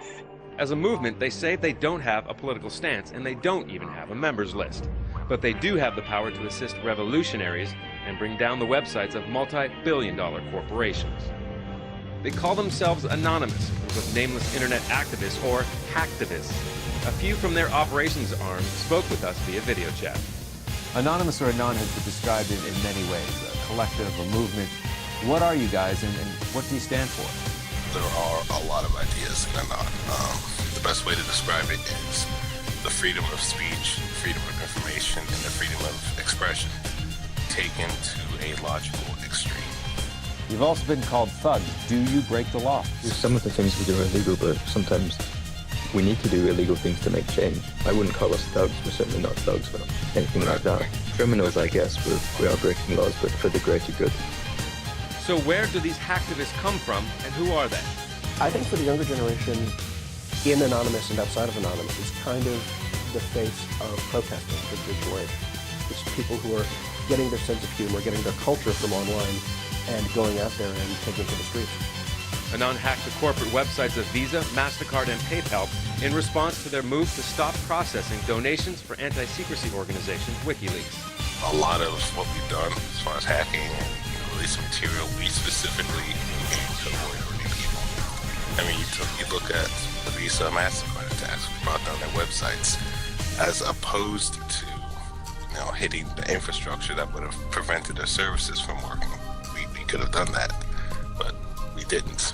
Anonymous. As a movement, they say they don't have a political stance, and they don't even have a members list. But they do have the power to assist revolutionaries and bring down the websites of multi-billion-dollar corporations. They call themselves Anonymous, with nameless internet activists or hacktivists. A few from their operations arm spoke with us via video chat. Anonymous or Anon has been described in many ways, a collective, a movement. What are you guys, and what do you stand for? There are a lot of ideas in Anon. The best way to describe it is the freedom of speech, freedom of information, and the freedom of expression taken to a logical extreme. You've also been called thugs. Do you break the law? Some of the things we do are illegal, but sometimes we need to do illegal things to make change. I wouldn't call us thugs. We're certainly not thugs or anything like that. Criminals, I guess, we are breaking laws, but for the greater good. So where do these hacktivists come from, and who are they? I think for the younger generation, in Anonymous and outside of Anonymous, it's kind of the face of protesting for the digital age. It's people who are getting their sense of humor, getting their culture from online, and going out there and taking to the streets. Anon hacked the corporate websites of Visa, MasterCard, and PayPal in response to their move to stop processing donations for anti-secrecy organization WikiLeaks. A lot of what we've done as far as hacking and release material, we specifically aim to avoid hurting people. I mean, you look at the Visa, MasterCard attacks, we brought down their websites as opposed to hitting the infrastructure that would have prevented their services from working. We could have done that, but we didn't.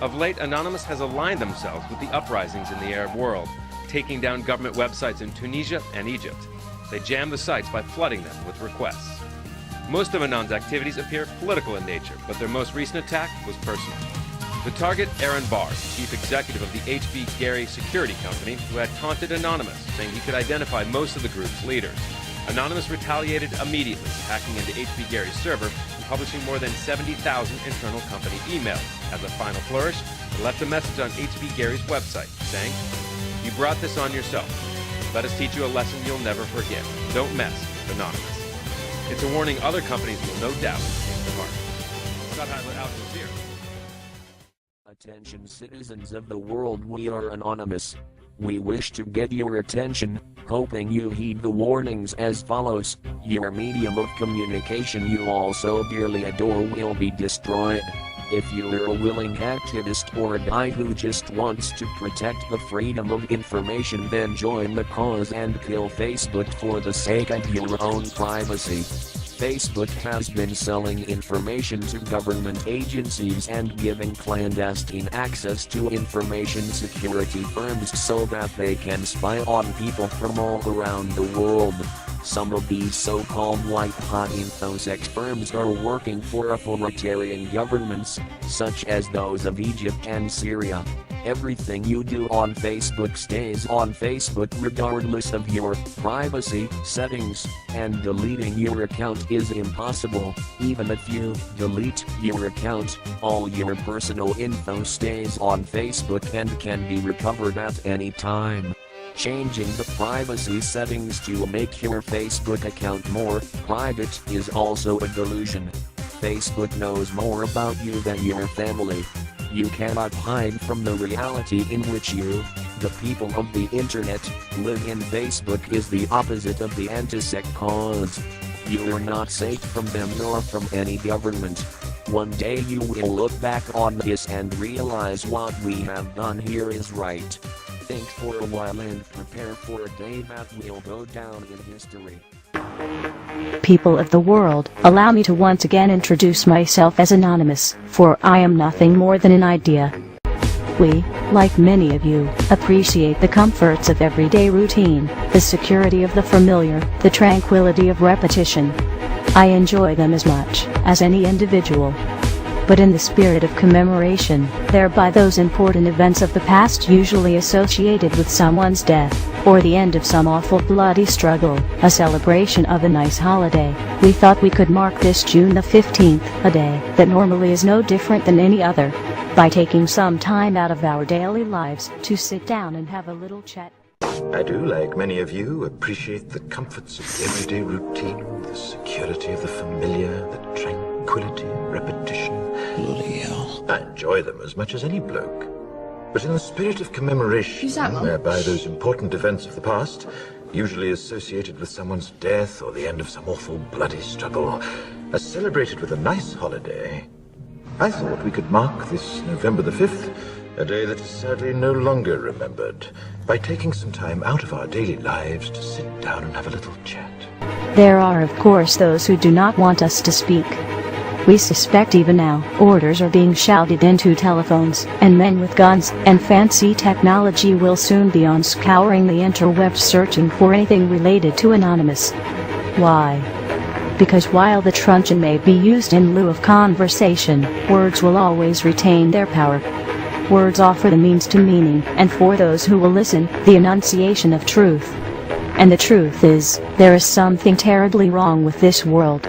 Of late, Anonymous has aligned themselves with the uprisings in the Arab world, taking down government websites in Tunisia and Egypt. They jam the sites by flooding them with requests. Most of Anon's activities appear political in nature, but their most recent attack was personal. The target, Aaron Barr, chief executive of the H.B. Gary Security Company, who had taunted Anonymous, saying he could identify most of the group's leaders. Anonymous retaliated immediately, hacking into H.B. Gary's server and publishing more than 70,000 internal company emails. As a final flourish, they left a message on H.B. Gary's website, saying, "You brought this on yourself. Let us teach you a lesson you'll never forget. Don't mess with Anonymous." It's a warning other companies will no doubt take to heart. Scott Heidler, Al Jazeera. Attention citizens of the world, we are Anonymous. We wish to get your attention, hoping you heed the warnings as follows. Your medium of communication you also dearly adore will be destroyed. If you're a willing activist or a guy who just wants to protect the freedom of information, then join the cause and kill Facebook for the sake of your own privacy. Facebook has been selling information to government agencies and giving clandestine access to information security firms so that they can spy on people from all around the world. Some of these so-called white-hot infosec firms are working for authoritarian governments, such as those of Egypt and Syria. Everything you do on Facebook stays on Facebook regardless of your privacy settings, and deleting your account is impossible. Even if you delete your account, all your personal info stays on Facebook and can be recovered at any time. Changing the privacy settings to make your Facebook account more private is also a delusion. Facebook knows more about you than your family. You cannot hide from the reality in which you, the people of the internet, live in. Facebook is the opposite of the anti-sec cause. You are not safe from them nor from any government. One day you will look back on this and realize what we have done here is right. Think for a while and prepare for a day that will go down in history. People of the world, allow me to once again introduce myself as Anonymous, for I am nothing more than an idea. We, like many of you, appreciate the comforts of everyday routine, the security of the familiar, the tranquility of repetition. I enjoy them as much as any individual. But in the spirit of commemoration, thereby those important events of the past usually associated with someone's death, or the end of some awful bloody struggle, a celebration of a nice holiday, we thought we could mark this June the 15th, a day that normally is no different than any other, by taking some time out of our daily lives to sit down and have a little chat. I do, like many of you, appreciate the comforts of everyday routine, the security of the familiar, the tranquility, repetition. Bloody hell. I enjoy them as much as any bloke. But in the spirit of commemoration, whereby those important events of the past, usually associated with someone's death or the end of some awful bloody struggle, are celebrated with a nice holiday, I thought we could mark this November the 5th, a day that is sadly no longer remembered, by taking some time out of our daily lives to sit down and have a little chat. There are of course those who do not want us to speak. We suspect even now, orders are being shouted into telephones, and men with guns and fancy technology will soon be on scouring the interwebs searching for anything related to Anonymous. Why? Because while the truncheon may be used in lieu of conversation, words will always retain their power. Words offer the means to meaning, and for those who will listen, the enunciation of truth. And the truth is, there is something terribly wrong with this world.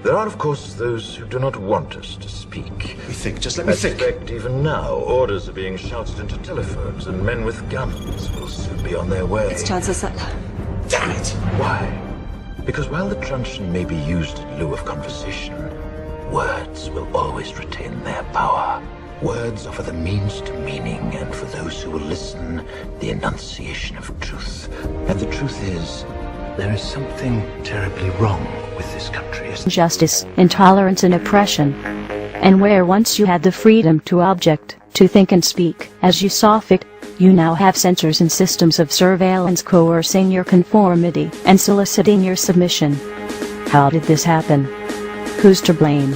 There are, of course, those who do not want us to speak. Just let me think. In fact, even now, orders are being shouted into telephones, and men with guns will soon be on their way. It's chances that... Damn it! Why? Because while the truncheon may be used in lieu of conversation, words will always retain their power. Words offer the means to meaning, and for those who will listen, the enunciation of truth. And the truth is, there is something terribly wrong with this country. Injustice, intolerance and oppression. And where once you had the freedom to object, to think and speak, as you saw fit, you now have censors and systems of surveillance coercing your conformity and soliciting your submission. How did this happen? Who's to blame?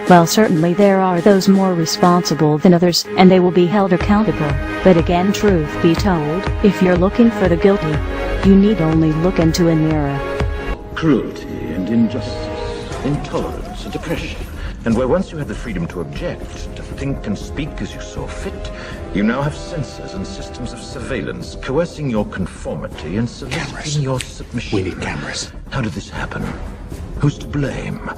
Well, certainly there are those more responsible than others, and they will be held accountable. But again, truth be told, if you're looking for the guilty, you need only look into a mirror. Cruelty and injustice, intolerance and oppression. And where once you had the freedom to object, to think and speak as you saw fit, you now have censors and systems of surveillance coercing your conformity and soliciting your submission. We need cameras. How did this happen? Who's to blame?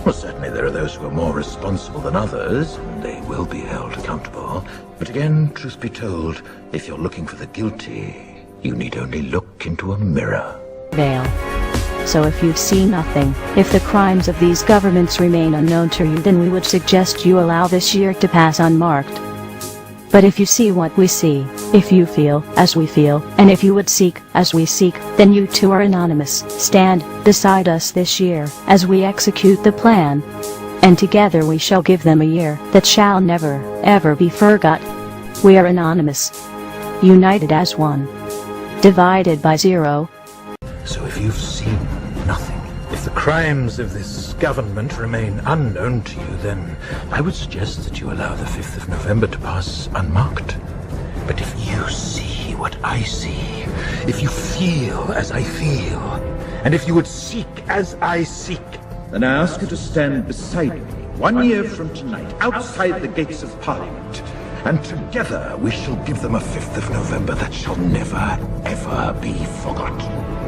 Well, certainly there are those who are more responsible than others, and they will be held accountable. But again, truth be told, if you're looking for the guilty, you need only look into a mirror. Veil. So if you see nothing, if the crimes of these governments remain unknown to you, then we would suggest you allow this year to pass unmarked. But if you see what we see, if you feel as we feel, and if you would seek as we seek, then you too are anonymous. Stand beside us this year as we execute the plan, and together we shall give them a year that shall never, ever be forgot. We are anonymous, united as one, divided by zero. So if you've seen nothing, if the crimes of this government remain unknown to you, then I would suggest that you allow the 5th of November to pass unmarked. But if you see what I see, if you feel as I feel, and if you would seek as I seek, then I ask you to stand beside me 1 year from tonight, outside the gates of Parliament, and together we shall give them a 5th of November that shall never, ever be forgotten.